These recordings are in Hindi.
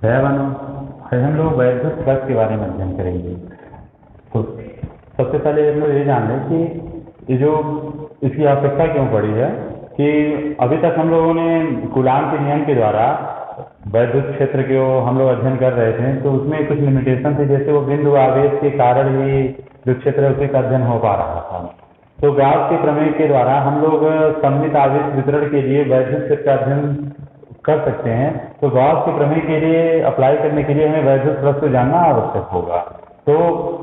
जय बनो। आज हम लोग वैद्युत फ्लक्स के बारे में अध्ययन करेंगे। तो सबसे पहले हम लोग ये जान लें कि ये जो इसकी आवश्यकता क्यों पड़ी है कि अभी तक हम लोगों ने कूलाम के नियम के द्वारा वैद्युत क्षेत्र को हम लोग अध्ययन कर रहे थे, तो उसमें कुछ लिमिटेशन थी, जैसे वो बिंदु आवेश के कारण ही जो क्षेत्र है उसी का अध्ययन हो पा रहा था। तो गॉस के प्रमेय के द्वारा हम लोग सममित आवेश वितरण के लिए वैद्युत क्षेत्र का अध्ययन कर सकते हैं। तो गॉस के प्रमेय के लिए अप्लाई करने के लिए हमें वैद्युत फ्लक्स को जानना आवश्यक होगा। तो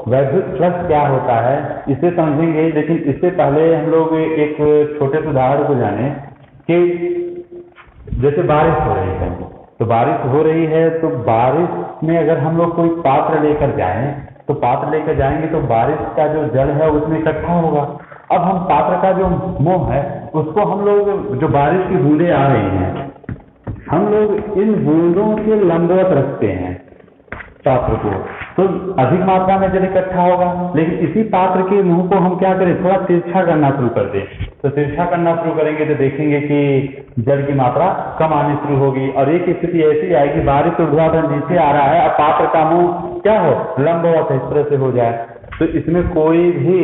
वैद्युत फ्लक्स क्या होता है इसे समझेंगे, लेकिन इससे पहले हम लोग एक छोटे से उदाहरण को जाने कि जैसे बारिश हो रही है, तो बारिश हो रही है तो बारिश में अगर हम लोग कोई पात्र लेकर जाएं, तो पात्र लेकर जाएंगे तो बारिश का जो जल है उसमें इकट्ठा होगा। अब हम पात्र का जो मुंह है उसको हम लोग, जो बारिश की बूंदें आ रही हैं, हम लोग इन बूंदों के लंबवत रखते हैं पात्र को, तो अधिक मात्रा में जल इकट्ठा होगा। लेकिन इसी पात्र के मुंह को हम क्या करें, थोड़ा तिरछा करना शुरू कर दें, तो तिरछा करना शुरू करेंगे तो देखेंगे कि जल की मात्रा कम आनी शुरू होगी। और एक स्थिति ऐसी आएगी, बारिश ऊर्ध्वाधर नीचे आ रहा है, अब पात्र का मुंह क्या हो, लंबवत इस तरह से हो जाए, तो इसमें कोई भी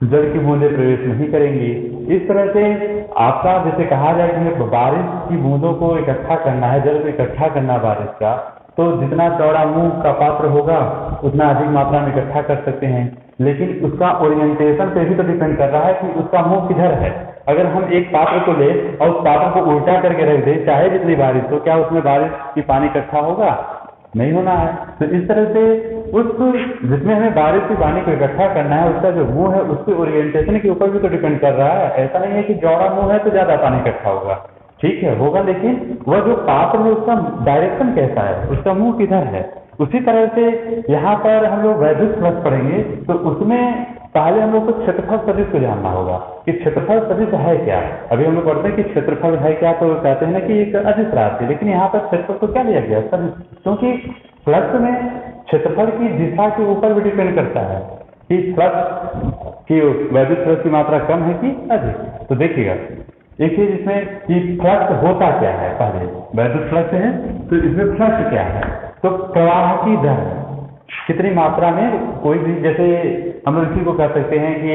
जल की बूंदें प्रवेश नहीं करेंगी। इस तरह से आपका जैसे कहा जाए कि हमें बारिश की बूंदों को इकट्ठा करना है, जल को इकट्ठा करना बारिश का, तो जितना चौड़ा मुंह का पात्र होगा उतना अधिक मात्रा में इकट्ठा कर सकते हैं। लेकिन उसका ओरिएंटेशन पे भी तो डिपेंड कर रहा है कि उसका मुंह किधर है। अगर हम एक पात्र को ले और उस पात्र को उल्टा करके रख दें, चाहे जितनी बारिश हो, क्या उसमें बारिश की पानी इकट्ठा होगा? नहीं होना है। तो इस तरह से उस जिसमें हमें बारिश की पानी को इकट्ठा करना है, उसका जो मुंह है उसके ओरिएंटेशन के ऊपर भी तो डिपेंड कर रहा है। ऐसा नहीं है कि चौड़ा मुंह है तो ज्यादा पानी इकट्ठा होगा, ठीक है होगा, लेकिन वह जो पात्र है उसका डायरेक्शन कैसा है, उसका मुंह किधर है। उसी तरह से यहाँ पर हम लोग वैद्युत फ्लक्स पढ़ेंगे तो उसमें पहले हम लोग को क्षेत्रफल सदिश को जानना होगा कि क्षेत्रफल सदिश है क्या। अभी हम लोग पढ़ते हैं कि क्षेत्रफल है क्या, तो कहते हैं ना कि एक अदिश राशि, लेकिन यहाँ पर क्षेत्रफल को क्या लिया गया सदिश, क्योंकि फ्लक्स में क्षेत्रफल की दिशा के ऊपर भी डिपेंड करता है कि फ्लक्स की वैद्युत फ्लक्स की मात्रा कम है कि अधिक। तो देखिएगा एक चीज इसमें कि फ्लक्स होता क्या है, पहले वैद्युत फ्लक्स है तो इसमें फ्लक्स क्या है, तो प्रवाह की दर कितनी मात्रा में कोई भी, जैसे हम लोग इसी को कह सकते हैं कि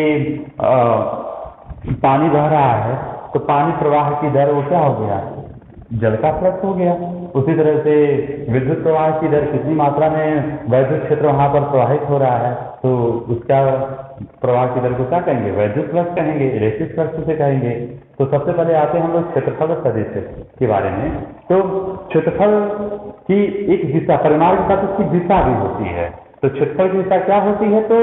पानी बह रहा है तो पानी प्रवाह की दर वो क्या हो गया, जल का फ्लक्स हो गया। उसी तरह से विद्युत प्रवाह की दर कितनी मात्रा में वैद्युत क्षेत्र वहां पर प्रवाहित हो रहा है, तो उसका प्रवाह की दर को क्या कहेंगे, वैद्युत फ्लक्स कहेंगे, इलेक्ट्रिक फ्लक्स उसे कहेंगे। तो सबसे पहले आते हैं हम लोग क्षेत्रफल सदिश के बारे में। तो क्षेत्रफल की एक दिशा, परिमाण के साथ उसकी दिशा भी होती है। तो क्षेत्रफल की दिशा क्या होती है, तो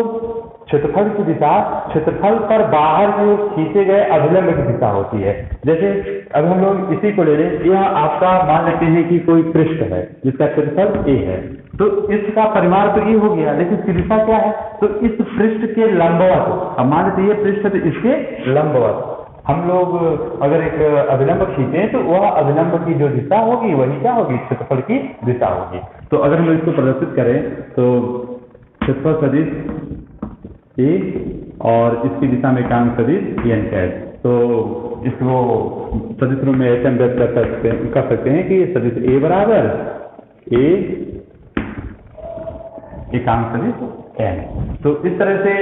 क्षेत्रफल की दिशा क्षेत्रफल पर बाहर की ओर खींचे गए अभिलंब की दिशा होती है। जैसे अब हम लोग इसी को ले लें, यह आपका मान लेते हैं कि कोई पृष्ठ है जिसका क्षेत्रफल ए है, तो इसका परिमाण तो ये हो गया, लेकिन इसकी दिशा क्या है, तो इस पृष्ठ के लंबवत, अब मान लेते ये पृष्ठ तो इसके लंबवत हम लोग अगर एक अभिलंब खींचे तो वह अभिलंब की जो दिशा होगी वही क्या होगी, क्षेत्रफल की दिशा होगी। तो अगर हम इसको प्रदर्शित करें तो क्षेत्रफल सदिश ए और इसकी दिशा में एकांक सदिश एन है, तो इसको सदिश रूप में ऐसे हम व्यक्त कर सकते हैं कि सदिश ए बराबर ए एकांक सदिश एन। तो इस तरह से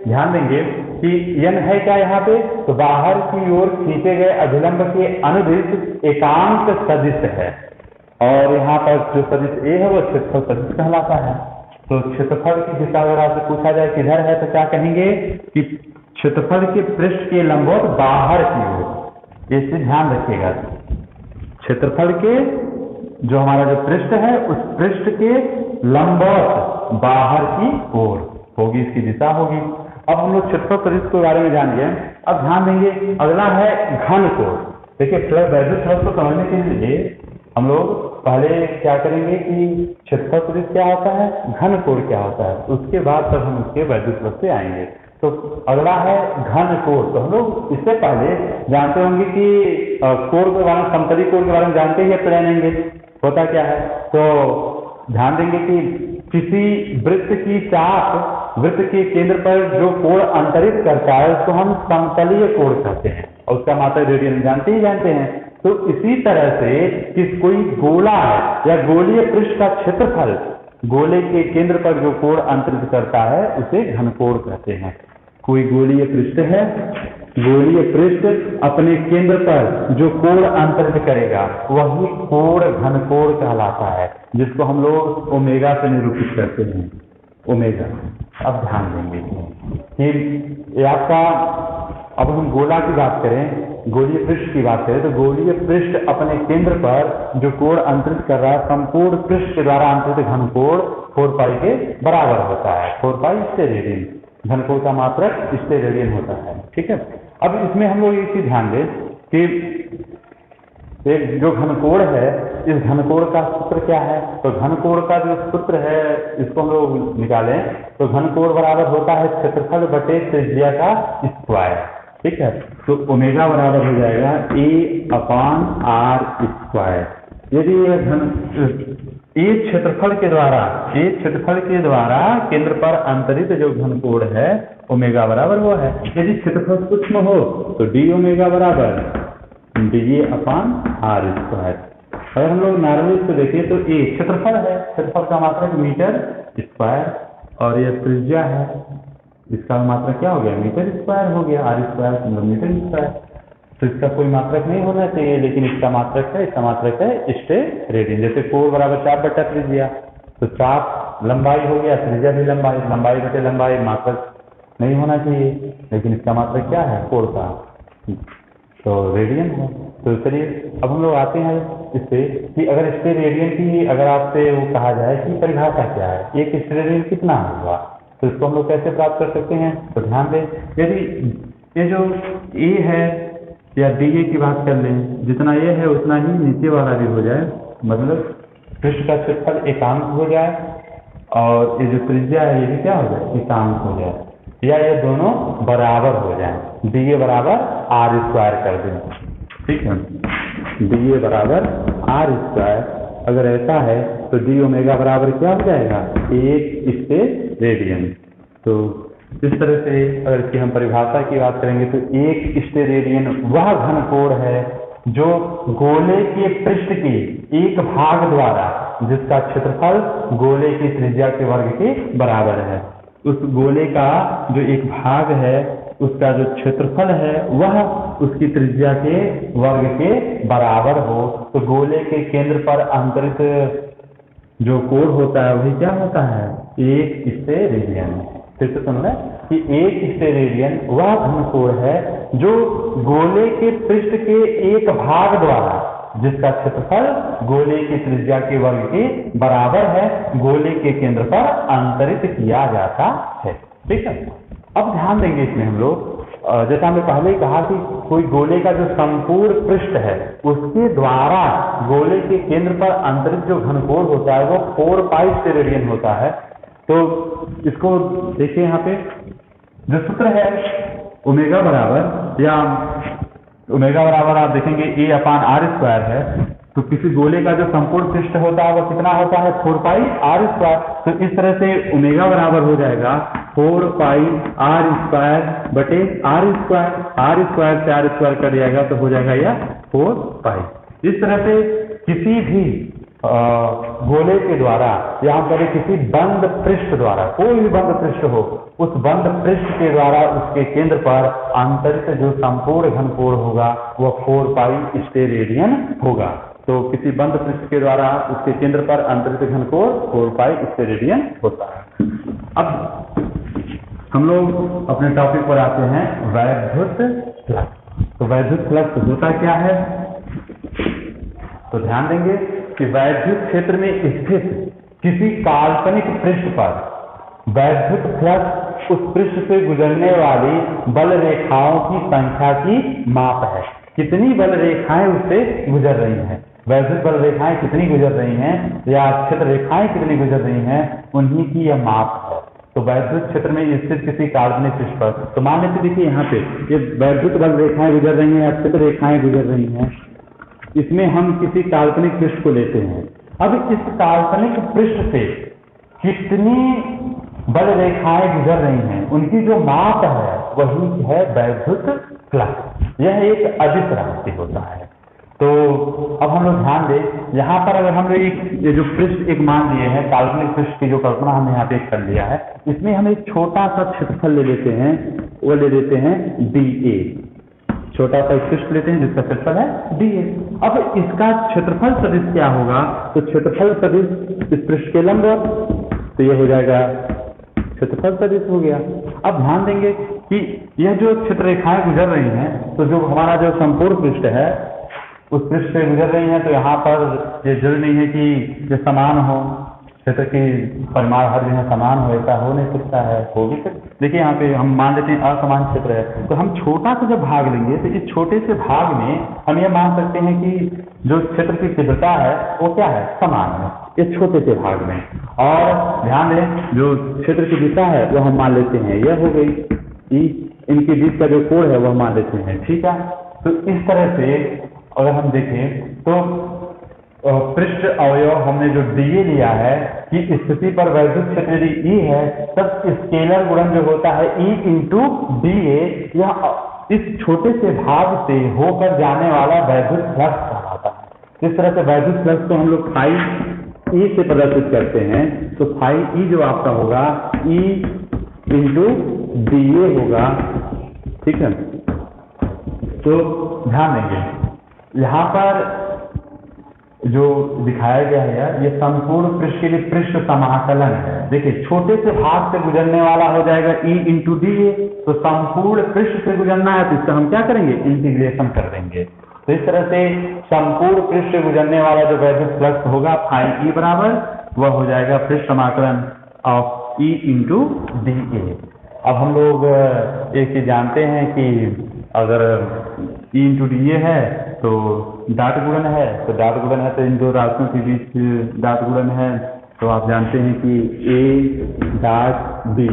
ध्यान देंगे कि एन है क्या यहाँ पे, तो बाहर की ओर खींचे गए अभिलंब के अनुदिश एकांक सदिश है, और यहाँ पर जो सदिश ए है वो क्षेत्रफल सदिश कहलाता है। तो क्षेत्रफल की दिशा अगर आपसे पूछा जाए किधर है, तो क्या कहेंगे कि क्षेत्रफल के पृष्ठ के लंबवत बाहर की ओर। इससे ध्यान रखिएगा, क्षेत्रफल के जो हमारा जो पृष्ठ है उस पृष्ठ के लंबवत बाहर की ओर होगी, इसकी दिशा होगी। अब हम लोग क्षेत्रफल सदिश के बारे में जान गए। अब ध्यान देंगे, अगला है घन कोण। देखिए वैद्युत फ्लक्स को समझने के लिए हम लोग पहले क्या करेंगे कि क्षेत्रफल सदिश क्या होता है, घन कोण क्या होता है, उसके बाद तब हम उसके वैद्युत फ्लक्स से आएंगे। तो अगला है घन कोण। तो हम लोग इससे पहले जानते होंगे कि कोण के बारे में, समतली कोण के बारे में जानते ही प्लेन एंगल होता क्या है। तो ध्यान देंगे कि किसी वृत्त की चाप वृत्त के केंद्र पर जो कोण अंतरित करता है उसको हम समतलीय कोण कहते हैं, और उसका मात्रा रेडियन जानते हैं। तो इसी तरह से कि कोई गोला है या गोलीय पृष्ठ का क्षेत्रफल गोले के केंद्र पर जो कोण अंतरित करता है उसे घनकोण कहते हैं। कोई गोलीय पृष्ठ है, गोलीय पृष्ठ अपने केंद्र पर जो कोण अंतरित करेगा वही कोण घनकोण कहलाता है, जिसको हम लोग ओमेगा से निरूपित करते हैं, ओमेगा। अब ध्यान देंगे कि आपका, अब हम गोला की बात करें, गोलीय पृष्ठ की बात करें तो गोलीय पृष्ठ अपने केंद्र पर जो कोण अंतरित कर रहा है संपूर्ण पृष्ठ के द्वारा अंतरित घनकोण 4 पाई के बराबर होता है। 4 पाई स्टेरेडियन, घनकोण का मात्रक स्टेरेडियन होता है। ठीक है, अब इसमें हम लोग एक चीज ध्यान दें कि एक जो घनकोण है, इस घनकोण का सूत्र क्या है? तो घनकोण का जो सूत्र है इसको हम लोग निकालें तो घनकोण बराबर होता है क्षेत्रफल बटे त्रिज्या का स्क्वायर। ठीक है, तो ओमेगा बराबर हो जाएगा A/r²। यदि ये क्षेत्रफल के द्वारा केंद्र पर अंतरित जो घनकोण है ओमेगा बराबर वो है। यदि क्षेत्रफल सूक्ष्म हो तो डी ओमेगा बराबर dA/r²। अगर हम लोग नॉर्मल इसको देखिए तो ए क्षेत्रफल है, क्षेत्रफल का मात्रक मीटर स्क्वायर, और यह त्रिज्या है, इसका मात्रक क्या हो गया? मीटर स्क्वायर हो गया, r² मीटर स्क्वायर। तो इसका कोई मात्रक नहीं होना चाहिए, लेकिन इसका मात्रक है, इसका मात्रक है स्टेरेडियन। जैसे कोण बराबर चाप बटा त्रिज्या, तो चाप लंबाई हो गया, त्रिज्या भी लंबाई, लंबाई बटे लंबाई, मात्रक नहीं होना चाहिए, लेकिन इसका मात्रक क्या है? कोण का, तो रेडियन है। तो चलिए अब हम लोग आते हैं इससे कि अगर स्टेरेडियन की अगर आपसे वो कहा जाए कि परिभाषा क्या है, एक स्टेरेडियन कितना होगा, तो इसको हम लोग कैसे प्राप्त कर सकते हैं? तो ध्यान दें, यदि ये जो ए है या डी ए की बात कर लें, जितना ये है उतना ही नीचे वाला भी हो जाए, मतलब पृष्ठ का क्षेत्रफल एकांक हो जाए और ये जो त्रिज्या है ये भी क्या हो जाए? एकांक हो जाए, या ये दोनों बराबर हो जाए, डी ए बराबर r² कर दें। ठीक है, डी ए बराबर r²। अगर ऐसा है तो डी ओमेगा बराबर क्या हो जाएगा? 1 स्टेरेडियन। तो इस तरह से अगर इसकी हम परिभाषा की बात करेंगे तो 1 स्टेरेडियन वह घनकोण है जो गोले के पृष्ठ के एक भाग द्वारा, जिसका क्षेत्रफल गोले की त्रिज्या के वर्ग के बराबर है, उस गोले का जो एक भाग है उसका जो क्षेत्रफल है वह उसकी त्रिज्या के वर्ग के बराबर हो। तो गोले के केंद्र पर अंतरित जो कोण होता है वही क्या होता है? 1 स्टेरेडियन। फिर से सुन लें कि 1 स्टेरेडियन वह घनकोण है जो गोले के पृष्ठ के एक भाग द्वारा, जिसका क्षेत्रफल गोले की त्रिज्या के वर्ग के बराबर है, गोले के केंद्र पर अंतरित किया जाता है। ठीक है, अब ध्यान देंगे इसमें हम लोग, जैसा हमने पहले ही कहा कि कोई गोले का जो संपूर्ण पृष्ठ है उसके द्वारा गोले के केंद्र पर अंतरित जो घनकोण होता है वो 4 पाई स्टेरेडियन होता है। तो इसको देखिए, यहाँ पे जो सूत्र है ओमेगा बराबर, या ओमेगा बराबर आप देखेंगे A/r² है, तो किसी गोले का जो संपूर्ण पृष्ठ होता है वो कितना होता है? 4 पाई r²। तो इस तरह से ओमेगा बराबर हो जाएगा 4 पाई r² बटे r², r² से r² कर जाएगा तो हो जाएगा यह 4 पाई। इस तरह से किसी भी गोले के द्वारा या हम करें किसी बंद पृष्ठ द्वारा, कोई भी बंद पृष्ठ हो, उस बंद पृष्ठ के द्वारा उसके केंद्र पर अंतरित जो संपूर्ण घनकोण होगा वह 4 पाई स्टेरेडियन होगा। तो किसी बंद पृष्ठ के द्वारा उसके केंद्र पर अंतरित घनकोण 4 पाई स्टेरेडियन होता है। अब हम लोग अपने टॉपिक पर आते हैं, वैद्युत फ्लक्स। तो वैद्युत फ्लक्स होता क्या है? तो ध्यान देंगे कि वैद्युत क्षेत्र में स्थित किसी काल्पनिक पृष्ठ पर वैद्युत फ्लक्स उस पृष्ठ से गुजरने वाली बल रेखाओं की संख्या की माप है। कितनी बल रेखाएं उससे गुजर रही हैं, वैद्युत बल रेखाएं कितनी गुजर रही हैं या क्षेत्र रेखाएं कितनी गुजर रही हैं, उन्हीं की यह माप है। तो वैद्युत क्षेत्र में स्थित किसी काल्पनिक पृष्ठ पर, तो मान लीजिए देखिए यहाँ पे ये वैद्युत बल रेखाएं गुजर रही हैं या क्षेत्र रेखाएं गुजर रही हैं, इसमें हम किसी काल्पनिक पृष्ठ को लेते हैं। अब इस काल्पनिक पृष्ठ से कितनी बल रेखाएं गुजर रही हैं, उनकी जो माप है वही है वैद्युत फ्लक्स। यह एक अदिश राशि होता है। तो अब हम लोग ध्यान दें, यहाँ पर अगर हम लोग ये जो पृष्ठ एक मान लिए हैं, काल्पनिक पृष्ठ की जो कल्पना हमने यहाँ पे कर लिया है, इसमें हम एक छोटा सा क्षेत्रफल ले लेते हैं, वो ले लेते हैं DA। छोटा सा एक पृष्ठ लेते हैं जिसका क्षेत्रफल है DA। अब इसका क्षेत्रफल सदिश क्या होगा? तो क्षेत्रफल सदिश इस पृष्ठ के लंबवत, तो ये हो जाएगा क्षेत्रफल सदिश हो गया। अब ध्यान देंगे कि यह जो क्षेत्र रेखाएं गुजर रही हैं, तो जो हमारा जो संपूर्ण पृष्ठ है उस पृष्ठ से गुजर रही हैं, तो यहाँ पर ये जरूरी नहीं है कि ये समान हो, क्षेत्र की परिमाण हर जगह समान हो, ऐसा हो नहीं सकता है, हो भी सकता। देखिए यहाँ पे हम मान लेते हैं असमान क्षेत्र है, तो हम छोटा सा जब भाग लेंगे तो इस छोटे से भाग में हम ये मान सकते हैं कि जो क्षेत्र की तीव्रता है वो क्या है? समान है इस छोटे से भाग में। और ध्यान दें, जो क्षेत्र की दिशा है वो हम मान लेते हैं यह हो गई ई, इनके बीच का जो कोण है वह मान लेते हैं, ठीक है। तो इस तरह से अगर हम देखें तो पृष्ठ अवयव हमने जो DA लिया है कि स्थिति पर वैद्युत क्षेत्र यदि E है, तब स्केलर गुणन जो होता है E इंटू DA, यह इस छोटे से भाग से होकर जाने वाला वैद्युत फ्लक्स कहलाता है। इस तरह से वैद्युत फ्लक्स को हम लोग फाई E से प्रदर्शित करते हैं, तो फाई E जो आपका होगा E इंटू DA होगा, ठीक है। तो ध्यान देंगे यहाँ पर जो दिखाया गया है ये संपूर्ण पृष्ठ के लिए पृष्ठ समाकलन है। देखिए छोटे से भाग से गुजरने वाला हो जाएगा E इंटू DA, तो संपूर्ण पृष्ठ से गुजरना है तो इसका हम क्या करेंगे? इंटीग्रेशन कर देंगे। तो इस तरह से संपूर्ण पृष्ठ से गुजरने वाला जो वैद्युत फ्लक्स होगा फाई E बराबर वह हो जाएगा पृष्ठ समाकलन ऑफ E इंटू DA। अब हम लोग एक चीज जानते हैं कि अगर E इंटू DA है तो डाट गुणन है, तो डाट गुणन है तो इन दो राशियों के बीच डाट गुणन है, तो आप जानते हैं कि A डाट B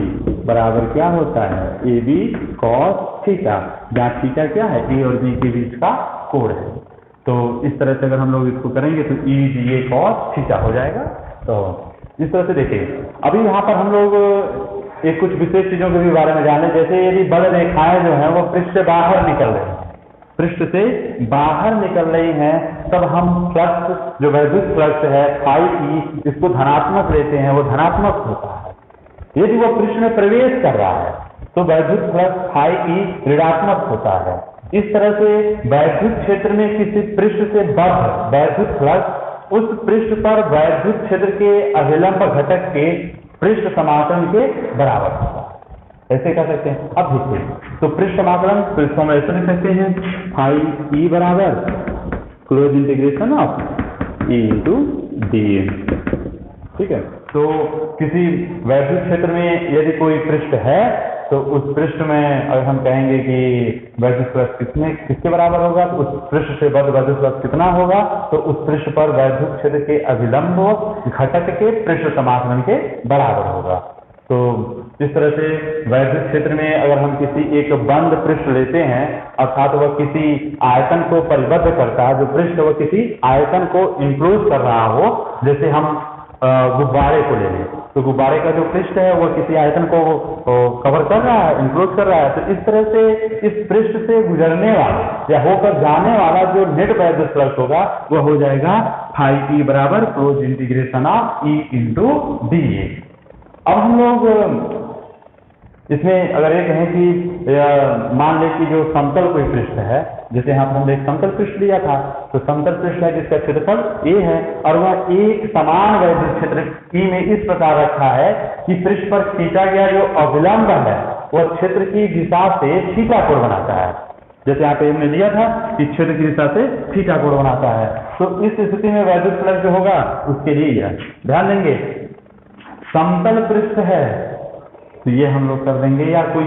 बराबर क्या होता है? AB cos थीटा, जहाँ थीटा क्या है? A और B के बीच का कोण है। तो इस तरह से अगर हम लोग इसको करेंगे तो E DA cos थीटा हो जाएगा। तो इस तरह से देखिए अभी यहाँ पर हम लोग एक कुछ विशेष चीजों के भी बारे में जाने, जैसे यदि बल रेखाएं जो है वो पृष्ठ से बाहर निकल रही हैं, पृष्ठ से बाहर निकल रही हैं, तब हम फ्लक्स जो वैद्युत फ्लक्स है फाई E इसको धनात्मक लेते हैं, वो धनात्मक होता है। यदि वो पृष्ठ में प्रवेश कर रहा है तो वैद्युत फ्लक्स फाई E ऋणात्मक होता है। इस तरह से वैद्युत क्षेत्र में किसी पृष्ठ से बद्ध वैद्युत फ्लक्स उस पृष्ठ पर वैद्युत क्षेत्र के अभिलंब घटक के पृष्ठ समाकलन के बराबर होगा, ऐसे कह सकते हैं। अब देखिए तो पृष्ठ समाकलन पृष्ठों में ऐसे लिख सकते हैं फाई E बराबर close integration of E into DA, ठीक है। तो किसी वैद्युत क्षेत्र में यदि कोई पृष्ठ है तो उस पृष्ठ में अगर हम कहेंगे कि वैद्युत फ्लक्स किसके बराबर होगा, तो उस पृष्ठ से बद्ध वैद्युत फ्लक्स कितना होगा, तो उस पृष्ठ पर वैद्युत क्षेत्र के अभिलंब घटक के पृष्ठ समाकलन के बराबर होगा। तो इस तरह से वैद्युत क्षेत्र में अगर हम किसी एक बंद पृष्ठ लेते हैं, अर्थात वह किसी आयतन को परिबद्ध करता है, जो पृष्ठ वह किसी आयतन को इंक्लोज कर रहा हो, जैसे हम गुब्बारे को ले लें, तो गुब्बारे का जो पृष्ठ है वह किसी आयतन को कवर कर रहा है, इंक्लोज कर रहा है, तो इस तरह से इस पृष्ठ से गुजरने वाला या होकर जाने वाला जो नेट वैद्युत फ्लक्स होगा वह हो जाएगा फाई E बराबर close integration of E into DA। अब हम लोग इसमें अगर ये कहें कि मान लें कि जो समतल कोई पृष्ठ है, जैसे यहाँ हमने एक समतल पृष्ठ लिया था, तो समतल पृष्ठ है जिसका क्षेत्रफल A है और वह एक समान वैद्युत क्षेत्र E में इस प्रकार रखा है कि पृष्ठ पर खींचा गया जो अभिलंब है वह क्षेत्र की दिशा से थीटा कोण बनाता है। जैसे यहाँ पे हमने लिया था कि क्षेत्र की दिशा से थीटा कोण बनाता है, तो इस स्थिति में वैद्युत फ्लक्स जो होगा उसके लिए ध्यान देंगे समतल पृष्ठ है तो ये हम लोग कर देंगे, या कोई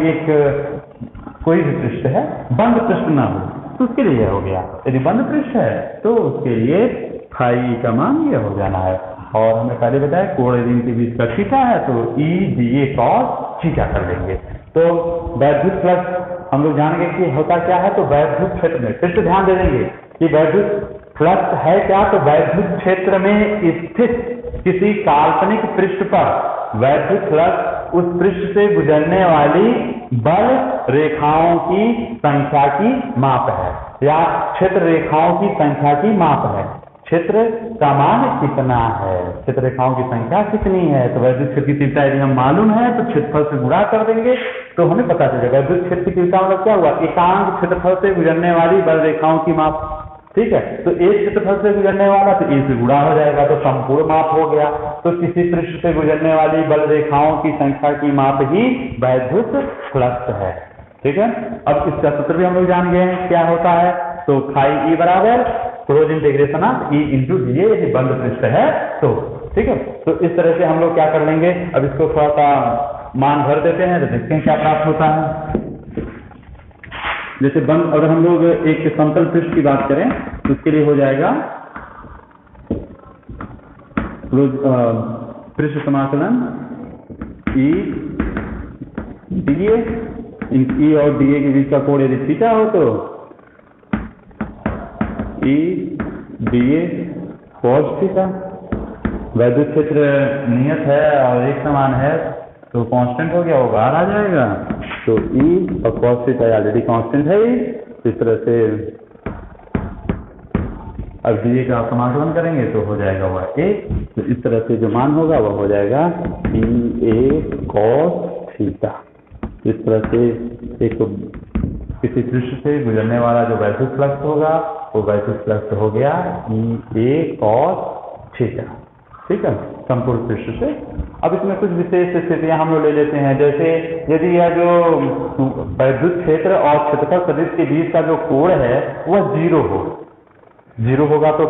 भी पृष्ठ है बंद पृष्ठ ना हो तो उसके लिए हो गया। यदि बंद पृष्ठ है तो उसके लिए फाई का मान ये हो जाना है। और हमने पहले बताया कोण यदि इनके बीच का थीटा है तो E DA cos थीटा कर लेंगे। तो वैद्युत फ्लक्स हम लोग जानेंगे कि होता क्या है। तो वैद्युत क्षेत्र में फिर से ध्यान दे देंगे कि वैद्युत फ्लक्स है क्या, तो वैद्युत क्षेत्र में स्थित किसी काल्पनिक पृष्ठ पर वैद्युत फ्लक्स उस पृष्ठ से गुजरने वाली बल रेखाओं की संख्या की माप है। या क्षेत्र रेखाओं की संख्या की माप है। क्षेत्र का मान कितना है, क्षेत्र रेखाओं की संख्या कितनी है। तो वैद्युत क्षेत्र की तीव्रता यदि हम मालूम है तो क्षेत्रफल से गुणा कर देंगे तो हमें पता चलेगा। वैद्युत क्षेत्र की तीव्रता मतलब क्या हुआ, एकांक क्षेत्रफल से गुजरने वाली बल रेखाओं की माप। ठीक है, तो एक क्षेत्रफल से गुजरने वाला तो ए से गुणा हो जाएगा तो संपूर्ण माप हो गया। तो किसी पृष्ठ से गुजरने वाली बल रेखाओं की संख्या की माप ही वैद्युत फ्लक्स है। ठीक है, अब इसका सूत्र भी हम लोग जान गए हैं क्या होता है। तो फाई ई बराबर close integration of E into D A, यदि बंद पृष्ठ है तो। ठीक है, तो इस तरह से हम लोग क्या कर लेंगे, अब इसको थोड़ा सा मान भर देते हैं तो देखते हैं क्या प्राप्त होता है। जैसे बंद, अगर हम लोग एक समतल पृष्ठ की बात करें तो उसके लिए हो जाएगा पृष्ठ समाकलन ई डी ए, ई और डी ए के बीच का कोण यदि थीटा हो तो E D A cos theta. वैद्युत क्षेत्र नियत है और एक समान है तो कांस्टेंट हो गया, वो बाहर आ जाएगा। तो ई और कॉस थीटा ऑलरेडी कांस्टेंट है ही। इस तरह से अब डी ए का समाकलन करेंगे तो हो जाएगा वह ए। तो इस तरह से जो मान होगा वह हो जाएगा ई ए कॉस थीटा। इस तरह से एक किसी पृष्ठ से गुजरने वाला जो वैद्युत फ्लक्स होगा वो वैद्युत फ्लक्स हो गया ई ए कॉस थीटा। ठीक है, संपूर्ण पृष्ठ से। अब इसमें कुछ विशेष स्थितियां हम लोग ले लेते हैं, जैसे यदि यह जो वैद्युत क्षेत्र और क्षेत्रफल सदिश के बीच का जो कोण है वह जीरो हो, जीरो होगा तो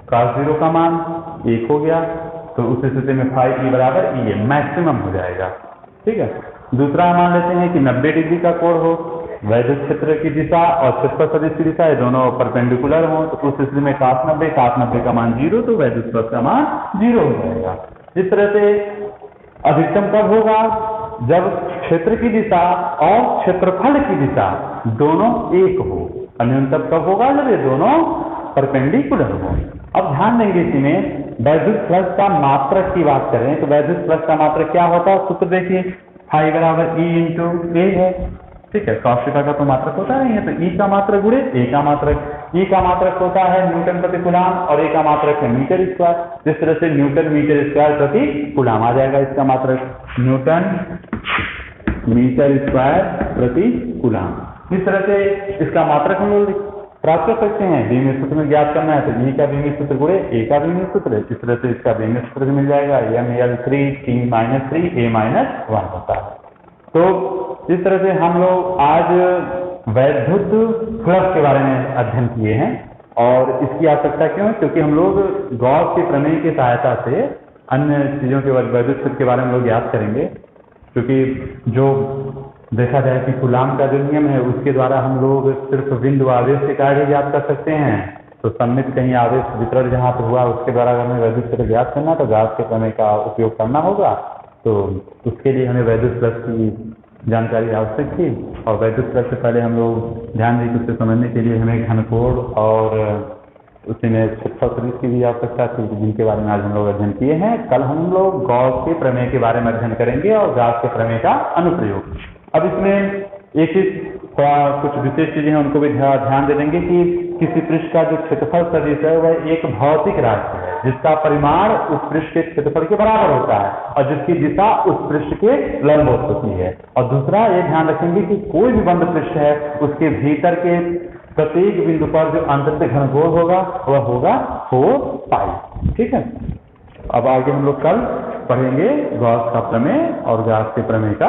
cos जीरो का मान 1 हो गया। तो उस स्थिति में फाई ई बराबर ई ए मैक्सिमम हो जाएगा। ठीक है, दूसरा मान लेते हैं कि 90 डिग्री का कोण हो, वैद्युत क्षेत्र की दिशा और क्षेत्रफल सदिश की दिशा ये दोनों परपेंडिकुलर हो, तो उस स्थिति में cos 90 का मान 0 तो वैद्युत फ्लक्स का मान 0 हो जाएगा। इस तरह से अधिकतम कब होगा, जब क्षेत्र की दिशा और क्षेत्रफल की दिशा दोनों एक हो। न्यूनतम कब होगा, जब ये दोनों परपेंडिकुलर हो। अब ध्यान देंगे इसमें वैद्युत फ्लक्स का मात्रक की बात करें तो वैद्युत फ्लक्स का मात्रक क्या होता है, सूत्र देखिए फाई बराबर ई इंटू ए है। ठीक है, cos थीटा का तो मात्रक होता नहीं है, तो ई का मात्रक गुणे ए का मात्रक। ई का मात्रक होता है न्यूटन प्रति कूलाम और ए का मात्रक है मीटर स्क्वायर। जिस तरह से न्यूटन मीटर स्क्वायर प्रति कूलाम आ जाएगा इसका मात्रक, न्यूटन मीटर स्क्वायर प्रति कूलाम। इस तरह से इसका मात्रक हम लोग प्राप्त कर सकते हैं। बीमीय सूत्र में ज्ञात करना है तो ई का बीमीय सूत्र गुणे ए का बीमीय सूत्र। इस तरह से इसका बीमीय सूत्र भी मिल जाएगा, ml3 t-3 a-1 होता है। तो इस तरह से हम लोग आज वैद्युत फ्लक्स के बारे में अध्ययन किए हैं। और इसकी आवश्यकता क्यों है, क्योंकि हम लोग गॉस के प्रमेय की सहायता से अन्य चीजों के वैद्युत क्षेत्र के बारे में लोग याद करेंगे। क्योंकि जो देखा जाए कि कूलाम का जो नियम है उसके द्वारा हम लोग सिर्फ बिंदु आवेश के कार्य ज्ञात कर सकते हैं। तो सम्मित कहीं आवेश वितरण जहाँ पर हुआ उसके द्वारा अगर हमें वैद्युत क्षेत्र ज्ञात करना तो गॉस के प्रमेय का उपयोग करना होगा। तो उसके लिए हमें वैद्युत फ्लक्स की जानकारी आवश्यक थी। और वैद्युत फ्लक्स से पहले हम लोग ध्यान दें कि उससे समझने के लिए हमें घनकोण और उसी में क्षेत्रफल सदिश की भी आवश्यकता थी, जिनके बारे में आज हम लोग अध्ययन किए हैं। कल हम लोग गॉस के प्रमेय के बारे में अध्ययन करेंगे और गॉस के प्रमेय का अनुप्रयोग। अब इसमें एक कुछ विशेष चीजें हैं उनको भी ध्यान दे देंगे कि किसी पृष्ठ का जो क्षेत्रफल सदिश है वह एक भौतिक राशि है जिसका परिमाण उस पृष्ठ के क्षेत्रफल के बराबर होता है और जिसकी दिशा उस पृष्ठ के लंबवत होती है। और दूसरा ये ध्यान रखेंगे कि कोई भी बंद पृष्ठ है उसके भीतर के प्रत्येक बिंदु पर जो अंततः घनकोण होगा वह होगा 4 पाई। ठीक है, अब आगे हम लोग कल पढ़ेंगे गॉस का प्रमेय और गॉस के प्रमेय का